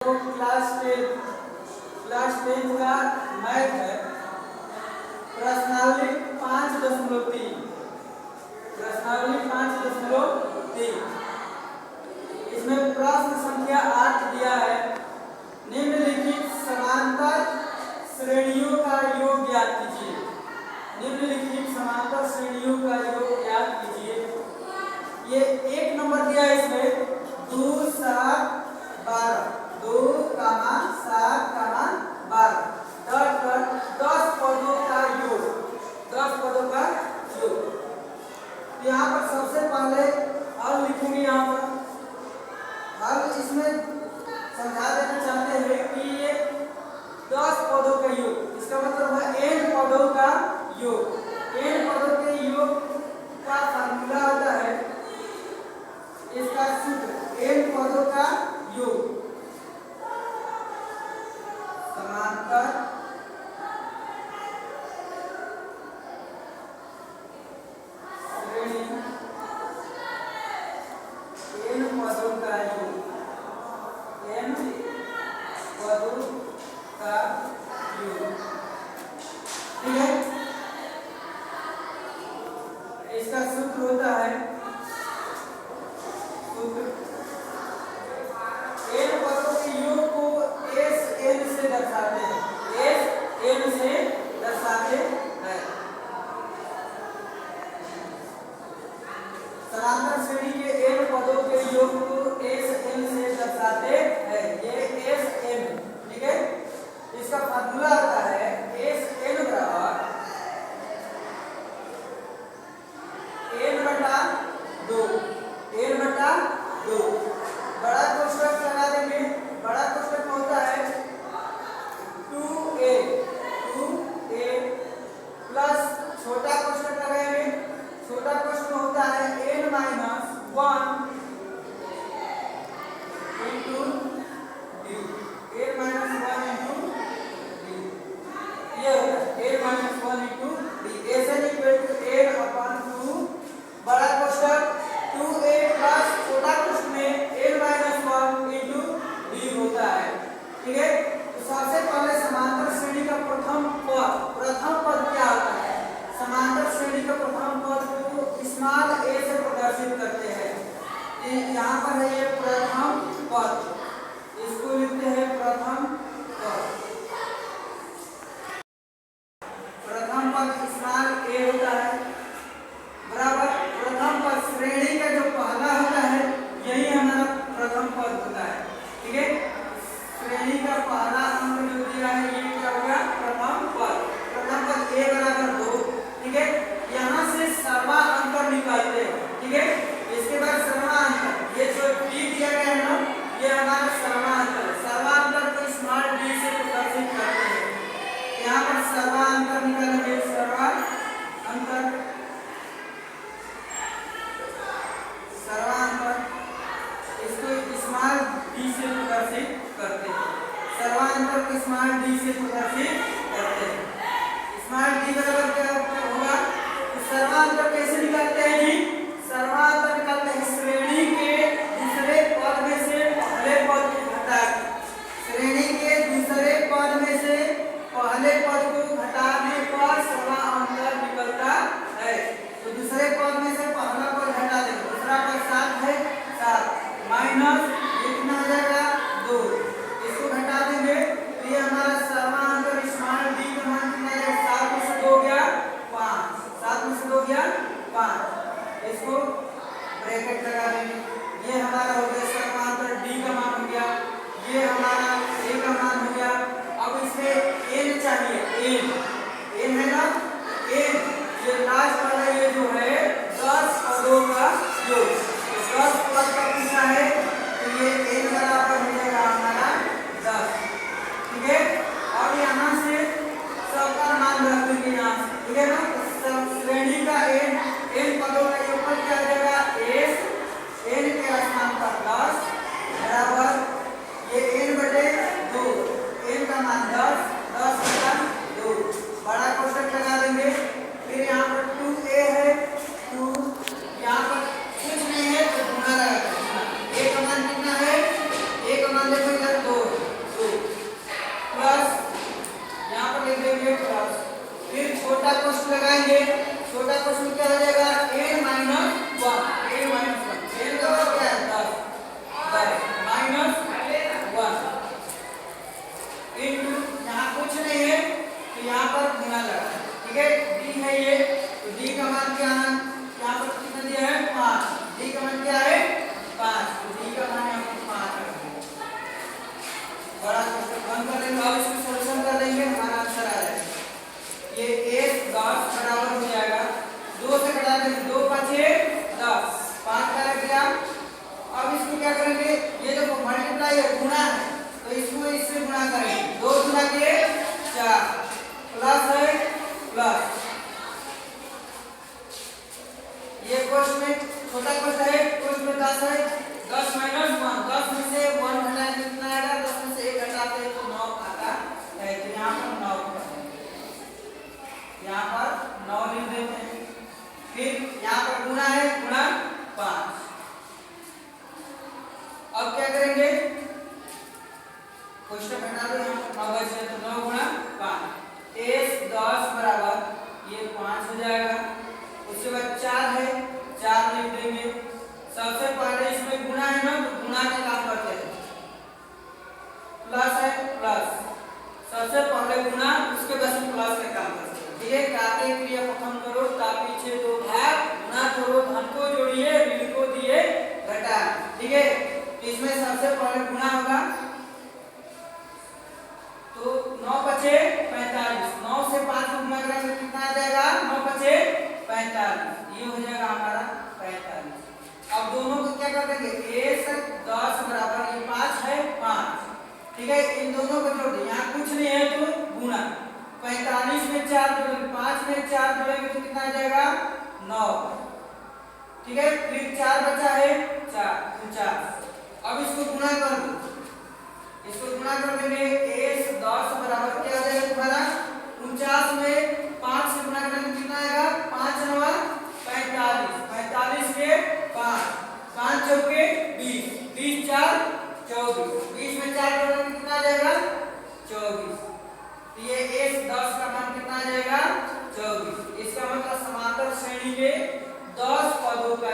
तो क्लास 10 का मैथ है प्रश्नावली 5.3 इसमें प्रश्न संख्या 8 दिया है। निम्नलिखित समांतर श्रेणियों का योग ज्ञात कीजिए। निम्नलिखित समांतर श्रेणियों का योग ज्ञात कीजिए। ये 1 नंबर दिया है इसमें 2 7 12 2, 7, 12 10 पदों का योग 10 पदों का योग। यहाँ पर सबसे पहले हल लिखेंगे। यहाँ पर हल इसमें समझा देना चाहते हैं कि ये 10 पदों का योग, इसका मतलब है n पदों का योग। n पदों के योग का फार्मूला होता है, इसका सूत्र n पदों का योग समांतर श्रेणी n पदों का योग n पदों का योग। ठीक है, इसका सूत्र होता है सूत्र n पदों के योग को Sn से दर्शाते हैं। Sn से दर्शाते हैं। समांतर श्रेणी के n पदों के योग को Sn से दर्शाते हैं। ये Sn, ठीक है। इसका फार्मूला आता है Sn बराबर n/2 बड़ा कोष्ठक लगा देंगे। बड़ा कोष्ठक में होता है 2a प्लस छोटा कोष्ठक लगाएंगे। छोटा कोष्ठक में होता है n - 1 into d, n - 1 into d। ये होता है n - 1 into d। Sn = n/2 बड़ा कोष्ठक 2a प्लस छोटा कोष्ठक में n - 1 into d होता है। ठीक है, तो सबसे पहले समांतर श्रेणी का प्रथम पद क्या होता है? समांतर श्रेणी का प्रथम पद को स्मॉल a से प्रदर्शित करते हैं। यहाँ पर है ये प्रथम पद, इसको लिखते हैं प्रथम पद। प्रथम पद स्मॉल a होता है बराबर प्रथम पद श्रेणी का जो पहला होता है यही हमारा प्रथम पद होता है। ठीक है, श्रेणी का पहला अंक जो दिया है ये क्या होगा? प्रथम पद। प्रथम पद a बराबर 2। ठीक है, यहाँ से सर्वा अंतर निकालते हैं। ठीक है, इसके बाद सर्वा अंतर, ये जो d दिया गया है ना, ये हमारा सर्वा अंतर है। सर्वा अंतर को स्मॉल d से प्रदर्शित करते हैं। यहाँ पर सर्वा अंतर निकालेंगे। सर्वा अंतर इसको स्मॉल d से प्रदर्शित करते हैं। सर्वांतर को स्मॉल d से प्रदर्शित करते हैं। स्मॉल d बराबर क्या होगा? तो सर्वांतर कैसे निकालते हैं जी? सर्वांतर निकालते हैं श्रेणी के दूसरे पद में से पहले पद को घटाकर। श्रेणी के दूसरे पद में से पहले पद को घटाने पर सर्वांतर निकलता है। तो दूसरे पद में से पहला पद घटा देंगे। दूसरा पद 7 है, 7 माइनस कितना हो जाएगा? 2। इसको घटा देंगे तो ये हमारा सर्वांतर स्मॉल d का मान कितना है? 7 में से 2 गया 5, 7 में से 2 गया 5। इसको ब्रैकेट लगा देंगे। ये हमारा हो गया सर्वांतर d का मान हो गया। ये हमारा a का मान हो गया। अब इसमें n चाहिए। n है ना, n ये लास्ट वाला ये जो है 10 पदों का योग। 10 पद का पूछा है तो ये n बराबर हो जाएगा हमारा 10। ठीक है, और यहाँ से सबका मान रख देंगे यहाँ से। ठीक है ना, तो श्रेणी का n पदों का योगफल क्या हो जाएगा? n के स्थान पर 10 बराबर ये n/2, n का मान 10 10 का 2। -1 इंटू, यहाँ कुछ नहीं है तो यहाँ पर गुना लगा, ठीक है। डी है ये, तो डी का मान क्या है, यहाँ पर कितना दिया है 5, डी का मान क्या है 5, तो डी का मान यहाँ पर 5 है। बड़ा बंद कर देंगे और इसको सॉल्यूशन कर देंगे, हमारा आंसर आ जाएगा। ये 1 10 बराबर हो जाएगा 2 से घटा देंगे, 2 5 10, 5 का रख दिया। अब इसको क्या करेंगे, ये देखो मल्टीप्लाई है, गुणा है, तो इसको इससे गुणा करेंगे, 2 गुना के 4 प्लस है प्लस, ये क्वेश्चन में छोटा क्वेश्चन है, क्वेश्चन में 10 है, 10 -1, 10 में से 1 घटाएं कितना आएगा, 10 में से 1 घटाते हैं तो 9 आता है, तो यहाँ पर 9 यहाँ पर 9 लिख देते हैं। फिर यहाँ पर गुणा है, गुणा 5। अब क्या करेंगे, क्वेश्चन हटा दो, यहाँ पर 9 बचे तो 9 गुणा 5, 10 बराबर ये 5 हो जाएगा। उसके बाद 4 है, 4 लिख देंगे। सबसे पहले इसमें गुणा है ना, तो गुणा का काम करते हैं, प्लस है प्लस, सबसे पहले गुणा उसके बाद प्लस का काम करते हैं, ठीक है। काटे क्रिया को खत्म करो, ता पीछे 2 भाग, गुणा करो, धन को जोड़िए, ऋण को दिए घटा, ठीक है। इसमें सबसे पहले गुणा होगा, तो 9 बचे 45, 9 से 5 को गुणा करेंगे कितना आ जाएगा, 9 बचे 45, ये हो जाएगा हमारा 45। अब दोनों को क्या कर देंगे, 1 10 बराबर ये 5 है 5, ठीक है। इन दोनों को जोड़ दें, यहाँ कुछ नहीं है तो गुणा, 45 में 4 जोड़ेंगे, 5 में 4 जोड़ेंगे तो कितना आ जाएगा 9, ठीक है। फिर 4 बचा है 4 49। अब इसको गुणा कर दो, इसको गुणा कर देंगे, 1 10 बराबर क्या आ जाएगा तुम्हारा 49 में 5 से गुणा करेंगे कितना आएगा, 5 9 45, 45 के 5, 5 चौके 20, 20 4 24, 20 में 4 जोड़ेंगे कितना आ जाएगा 24, तो ये 1 10 का मान कितना आ जाएगा 24। इसका मतलब समांतर श्रेणी के 10 पदों का